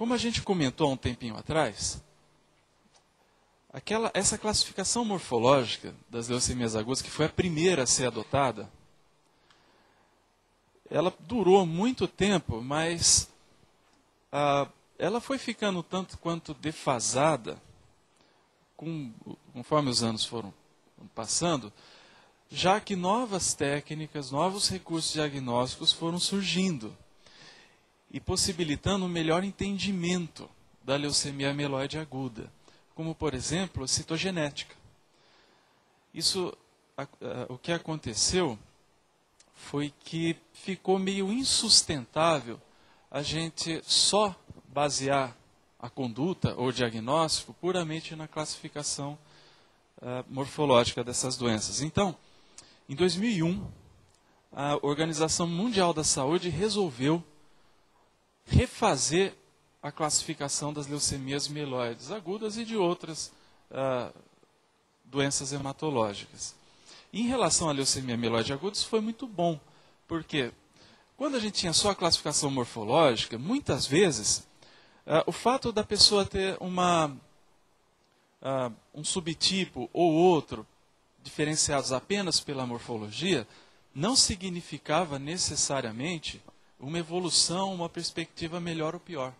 Como a gente comentou há um tempinho atrás, essa classificação morfológica das leucemias agudas, que foi a primeira a ser adotada, ela durou muito tempo, mas ela foi ficando tanto quanto defasada, conforme os anos foram passando, já que novas técnicas, novos recursos diagnósticos foram surgindo e possibilitando um melhor entendimento da leucemia amiloide aguda, como, por exemplo, a citogenética. O que aconteceu foi que ficou meio insustentável a gente só basear a conduta ou diagnóstico puramente na classificação morfológica dessas doenças. Então, em 2001, a Organização Mundial da Saúde resolveu refazer a classificação das leucemias mieloides agudas e de outras doenças hematológicas. E em relação à leucemia mieloide aguda, isso foi muito bom, porque quando a gente tinha só a classificação morfológica, muitas vezes, o fato da pessoa ter um subtipo ou outro, diferenciados apenas pela morfologia, não significava necessariamente uma evolução, uma perspectiva melhor ou pior.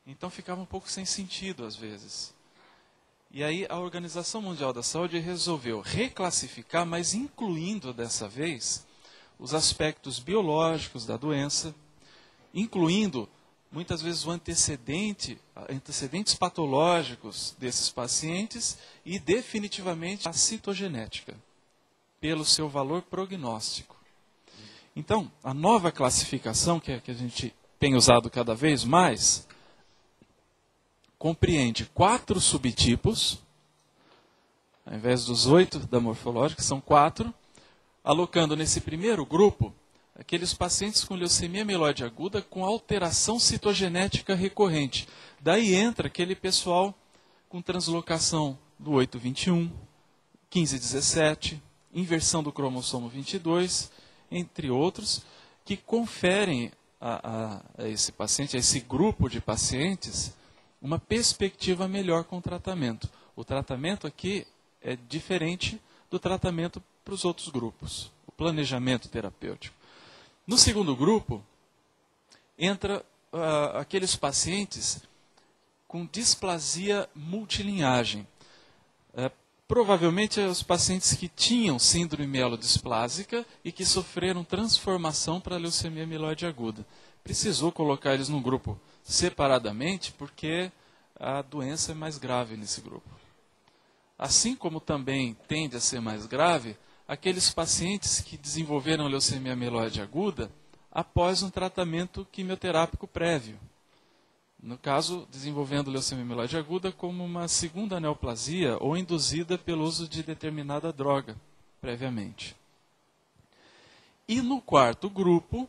Então ficava um pouco sem sentido às vezes. E aí a Organização Mundial da Saúde resolveu reclassificar, mas incluindo dessa vez os aspectos biológicos da doença, incluindo muitas vezes o antecedentes patológicos desses pacientes e definitivamente a citogenética, pelo seu valor prognóstico. Então, a nova classificação que a gente tem usado cada vez mais compreende 4 subtipos, ao invés dos 8 da morfológica, são 4, alocando nesse primeiro grupo aqueles pacientes com leucemia mieloide aguda com alteração citogenética recorrente. Daí entra aquele pessoal com translocação do 821, 1517, inversão do cromossomo 22, entre outros, que conferem a esse paciente, a esse grupo de pacientes, uma perspectiva melhor com o tratamento. O tratamento aqui é diferente do tratamento para os outros grupos, o planejamento terapêutico. No segundo grupo, entra aqueles pacientes com displasia multilinhagem. Provavelmente os pacientes que tinham síndrome mielodisplásica e que sofreram transformação para a leucemia mieloide aguda. Precisou colocar eles num grupo separadamente porque a doença é mais grave nesse grupo. Assim como também tende a ser mais grave aqueles pacientes que desenvolveram leucemia mieloide aguda após um tratamento quimioterápico prévio. No caso, desenvolvendo leucemia mieloide aguda como uma segunda neoplasia ou induzida pelo uso de determinada droga previamente. E no quarto grupo,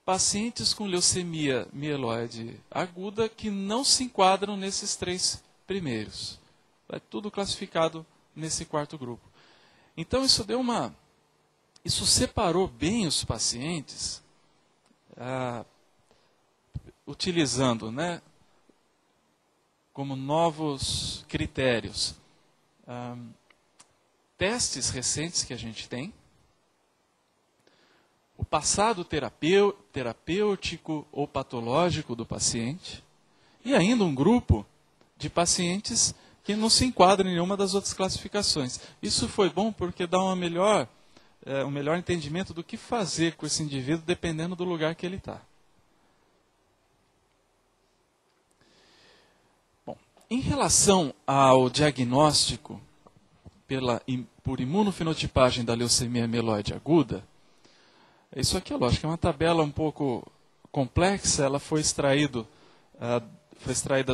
pacientes com leucemia mieloide aguda que não se enquadram nesses 3 primeiros. É tudo classificado nesse quarto grupo. Então isso separou bem os pacientes, utilizando, como novos critérios testes recentes que a gente tem, o passado terapêutico ou patológico do paciente, e ainda um grupo de pacientes que não se enquadram em nenhuma das outras classificações. Isso foi bom porque dá um melhor entendimento do que fazer com esse indivíduo dependendo do lugar que ele está. Bom, em relação ao diagnóstico por imunofenotipagem da leucemia mieloide aguda, isso aqui é lógico, é uma tabela um pouco complexa, ela foi extraída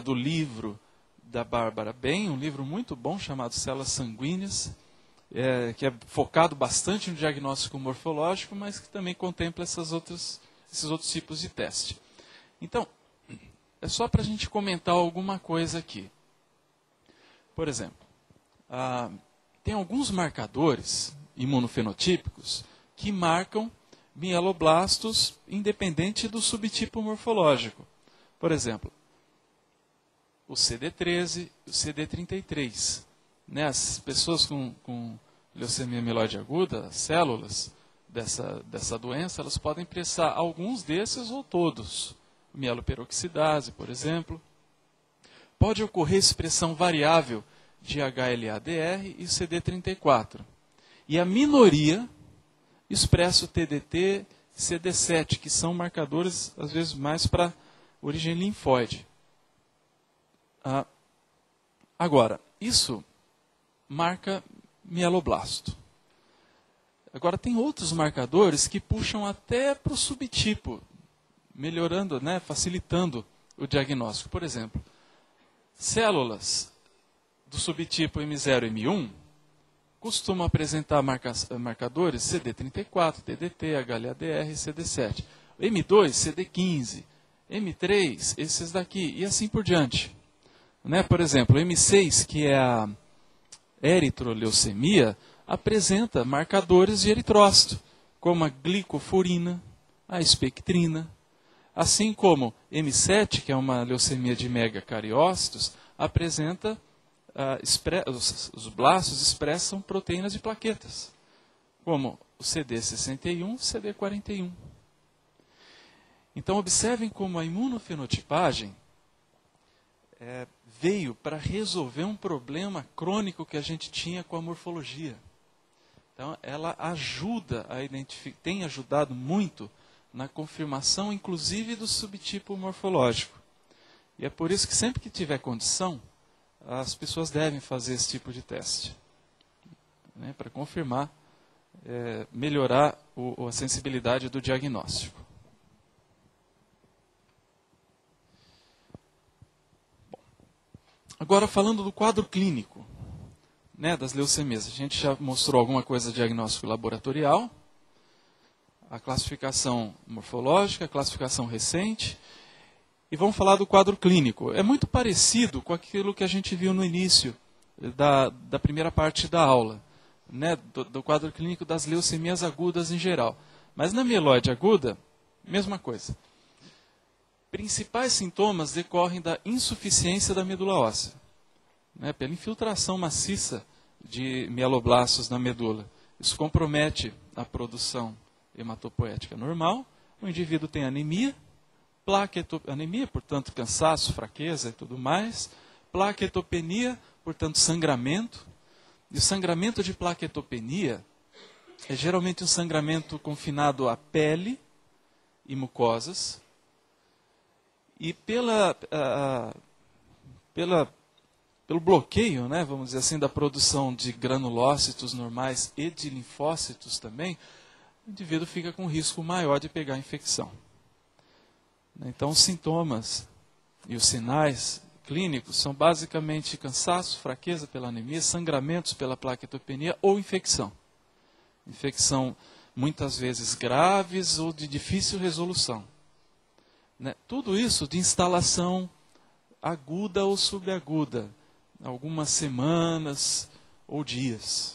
do livro da Bárbara Ben, um livro muito bom chamado Células Sanguíneas, que é focado bastante no diagnóstico morfológico, mas que também contempla esses outros tipos de teste. Então, é só para a gente comentar alguma coisa aqui. Por exemplo, tem alguns marcadores imunofenotípicos que marcam mieloblastos independente do subtipo morfológico. Por exemplo, o CD13 e o CD33. Né? As pessoas com leucemia mieloide aguda, as células dessa doença, elas podem expressar alguns desses ou todos. Mieloperoxidase, por exemplo. Pode ocorrer expressão variável de HLA-DR e CD34. E a minoria expressa o TDT e CD7, que são marcadores, às vezes, mais para origem linfóide. Agora, isso marca mieloblasto. Agora, tem outros marcadores que puxam até para o subtipo, melhorando, né, facilitando o diagnóstico. Por exemplo, células do subtipo M0 e M1 costumam apresentar marcadores CD34, TDT, HLA-DR e CD7. M2, CD15, M3, esses daqui, e assim por diante. Né? Por exemplo, M6, que é a eritroleucemia, apresenta marcadores de eritrócito, como a glicofurina, a espectrina, assim como M7, que é uma leucemia de megacariócitos, apresenta, os blastos expressam proteínas de plaquetas, como o CD61 e o CD41. Então, observem como a imunofenotipagem veio para resolver um problema crônico que a gente tinha com a morfologia. Então, ela ajuda a identificar, tem ajudado muito na confirmação, inclusive, do subtipo morfológico. E é por isso que sempre que tiver condição, as pessoas devem fazer esse tipo de teste, né, para confirmar, melhorar a sensibilidade do diagnóstico. Bom, agora, falando do quadro clínico, né, das leucemias, a gente já mostrou alguma coisa de diagnóstico laboratorial, a classificação morfológica, a classificação recente, e vamos falar do quadro clínico. É muito parecido com aquilo que a gente viu no início da primeira parte da aula, né, do quadro clínico das leucemias agudas em geral. Mas na mieloide aguda, mesma coisa. Principais sintomas decorrem da insuficiência da medula óssea, né, pela infiltração maciça de mieloblastos na medula. Isso compromete a produção hematopoética normal, o indivíduo tem anemia, anemia, portanto, cansaço, fraqueza e tudo mais, plaquetopenia, portanto, sangramento. E o sangramento de plaquetopenia é geralmente um sangramento confinado à pele e mucosas, e pelo bloqueio, né, vamos dizer assim, da produção de granulócitos normais e de linfócitos também, o indivíduo fica com risco maior de pegar infecção. Então, os sintomas e os sinais clínicos são basicamente cansaço, fraqueza pela anemia, sangramentos pela plaquetopenia ou infecção. Infecção muitas vezes graves ou de difícil resolução. Né? Tudo isso de instalação aguda ou subaguda, algumas semanas ou dias.